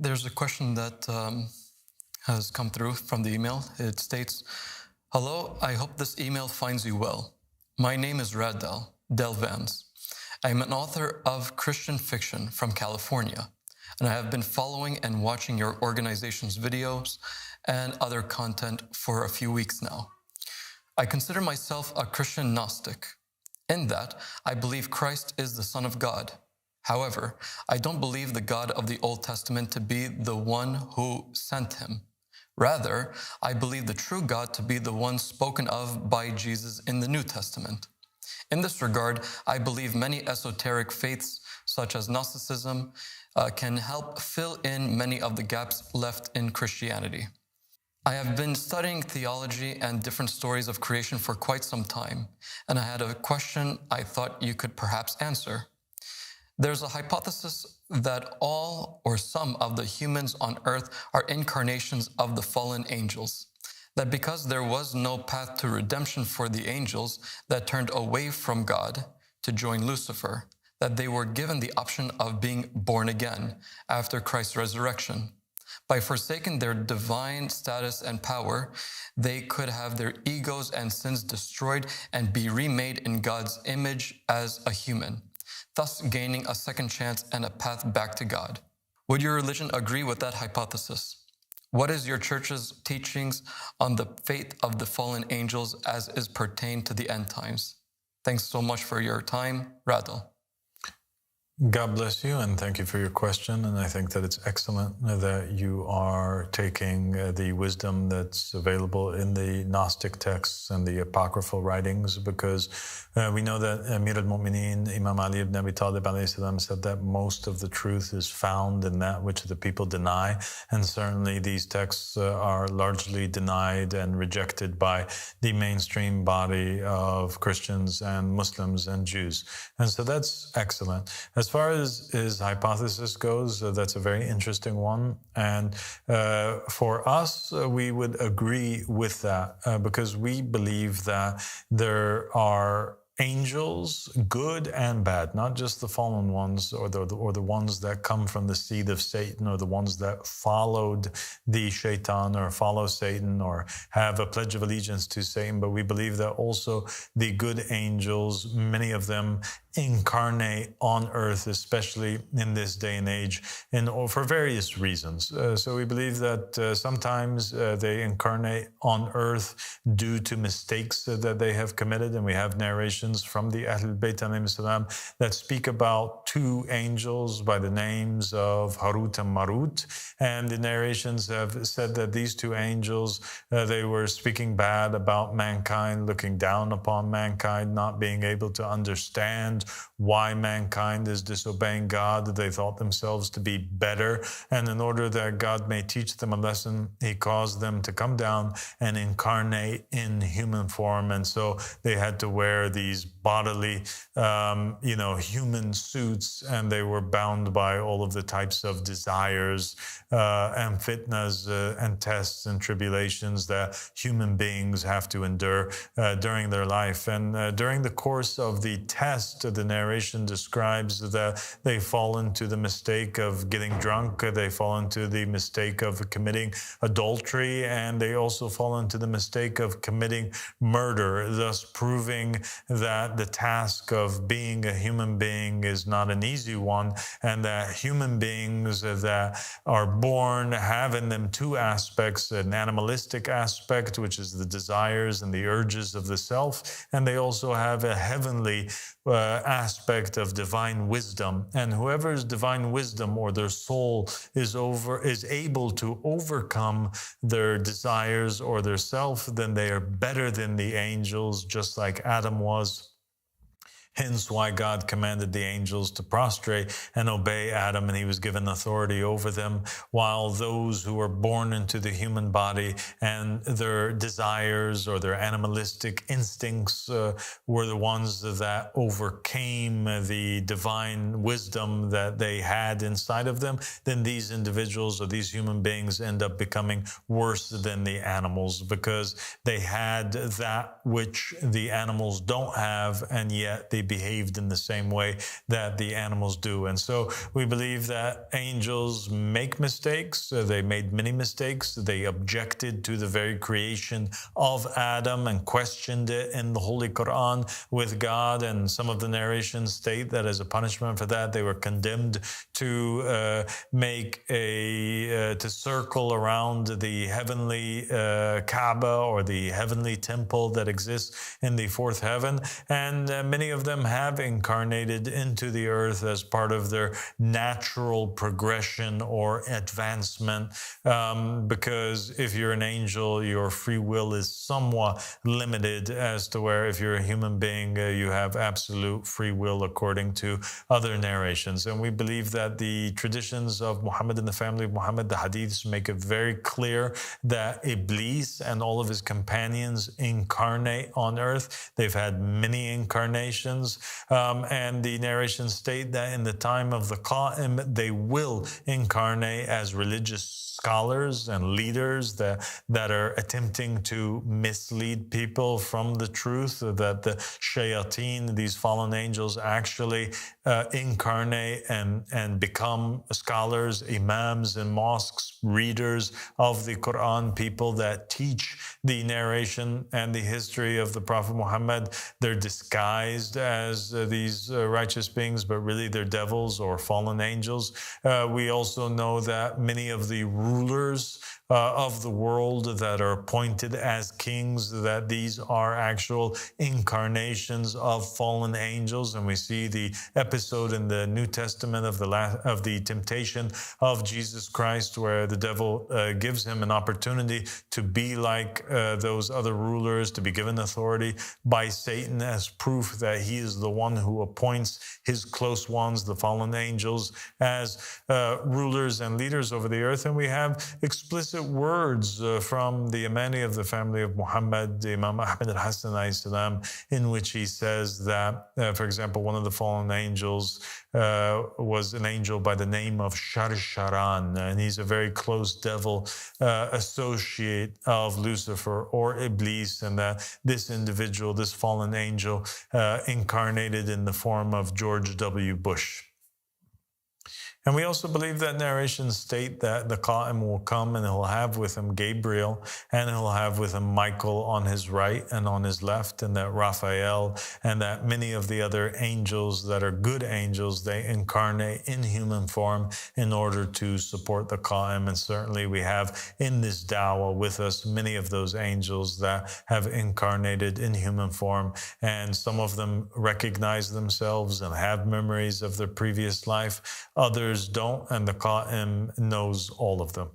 there's a question that has come through from the email. It states, "Hello, I hope this email finds you well. My name is Radal Delvans. I am an author of Christian fiction from California, and I have been following and watching your organization's videos and other content for a few weeks now. I consider myself a Christian Gnostic, in that I believe Christ is the Son of God. However, I don't believe the God of the Old Testament to be the one who sent him. Rather, I believe the true God to be the one spoken of by Jesus in the New Testament. In this regard, I believe many esoteric faiths, such as Gnosticism, can help fill in many of the gaps left in Christianity. I have been studying theology and different stories of creation for quite some time, and I had a question I thought you could perhaps answer. There's a hypothesis that all or some of the humans on earth are incarnations of the fallen angels, that because there was no path to redemption for the angels that turned away from God to join Lucifer, that they were given the option of being born again after Christ's resurrection. By forsaking their divine status and power, they could have their egos and sins destroyed and be remade in God's image as a human, thus gaining a second chance and a path back to God. Would your religion agree with that hypothesis? What is your church's teachings on the fate of the fallen angels as is pertained to the end times? Thanks so much for your time, Radal." God bless you, and thank you for your question. And I think that it's excellent that you are taking the wisdom that's available in the Gnostic texts and the apocryphal writings, because we know that Amir al-Mu'mineen, Imam Ali ibn Abi Talib alayhi salam, said that most of the truth is found in that which the people deny. And certainly these texts are largely denied and rejected by the mainstream body of Christians and Muslims and Jews. And so that's excellent. As far as his hypothesis goes, that's a very interesting one. And for us, we would agree with that because we believe that there are angels, good and bad, not just the fallen ones or the ones that come from the seed of Satan or the ones that followed the shaitan or follow Satan or have a pledge of allegiance to Satan. But we believe that also the good angels, many of them incarnate on earth, especially in this day and age, and for various reasons. So we believe that sometimes they incarnate on earth due to mistakes that they have committed, and we have narrations from the Ahlul Bayt alayhim salam that speak about two angels by the names of Harut and Marut, and the narrations have said that these two angels, they were speaking bad about mankind, looking down upon mankind, not being able to understand why mankind is disobeying God. They thought themselves to be better, and in order that God may teach them a lesson, he caused them to come down and incarnate in human form. And so they had to wear these bodily, human suits, and they were bound by all of the types of desires and fitnas and tests and tribulations that human beings have to endure during their life. And during the course of the test, the narration describes that they fall into the mistake of getting drunk, they fall into the mistake of committing adultery, and they also fall into the mistake of committing murder, thus proving that the task of being a human being is not an easy one, and that human beings that are born have in them two aspects: an animalistic aspect, which is the desires and the urges of the self, and they also have a heavenly aspect of divine wisdom. And whoever's divine wisdom or their soul is able to overcome their desires or their self, then they are better than the angels, just like Adam was. Hence why God commanded the angels to prostrate and obey Adam, and he was given authority over them, while those who were born into the human body and their desires or their animalistic instincts were the ones that overcame the divine wisdom that they had inside of them, then these individuals or these human beings end up becoming worse than the animals, because they had that which the animals don't have, and yet they behaved in the same way that the animals do. And so we believe that angels make mistakes. They made many mistakes. They objected to the very creation of Adam and questioned it in the Holy Quran with God. And some of the narrations state that as a punishment for that, they were condemned to to circle around the heavenly Kaaba, or the heavenly temple that exists in the fourth heaven. And many of them have incarnated into the earth as part of their natural progression or advancement, because if you're an angel, your free will is somewhat limited, as to where if you're a human being, you have absolute free will according to other narrations. And we believe that the traditions of Muhammad and the family of Muhammad, the hadiths, make it very clear that Iblis and all of his companions incarnate on earth. They've had many incarnations, and the narrations state that in the time of the Qa'im, they will incarnate as religious scholars and leaders that are attempting to mislead people from the truth, that the shayateen, these fallen angels, actually incarnate and become scholars, imams in mosques, readers of the Quran, people that teach the narration and the history of the Prophet Muhammad. They're disguised as these righteous beings, but really they're devils or fallen angels. We also know that many of the rulers of the world that are appointed as kings, that these are actual incarnations of fallen angels. And we see the episode in the New Testament of the temptation of Jesus Christ, where the devil gives him an opportunity to be like those other rulers, to be given authority by Satan as proof that he is the one who appoints his close ones, the fallen angels, as rulers and leaders over the earth. And we have explicit words from the Imani of the family of Muhammad, Imam Ahmed al-Hassan alayhi salam, in which he says that, for example, one of the fallen angels was an angel by the name of Sharsharan, and he's a very close devil associate of Lucifer or Iblis, and that this individual, this fallen angel, incarnated in the form of George W. Bush. And we also believe that narrations state that the Qa'im will come and he'll have with him Gabriel, and he'll have with him Michael on his right and on his left, and that Raphael and that many of the other angels that are good angels, they incarnate in human form in order to support the Qa'im. And certainly we have in this dawah with us many of those angels that have incarnated in human form, and some of them recognize themselves and have memories of their previous life. Others don't, and the Qa'im knows all of them.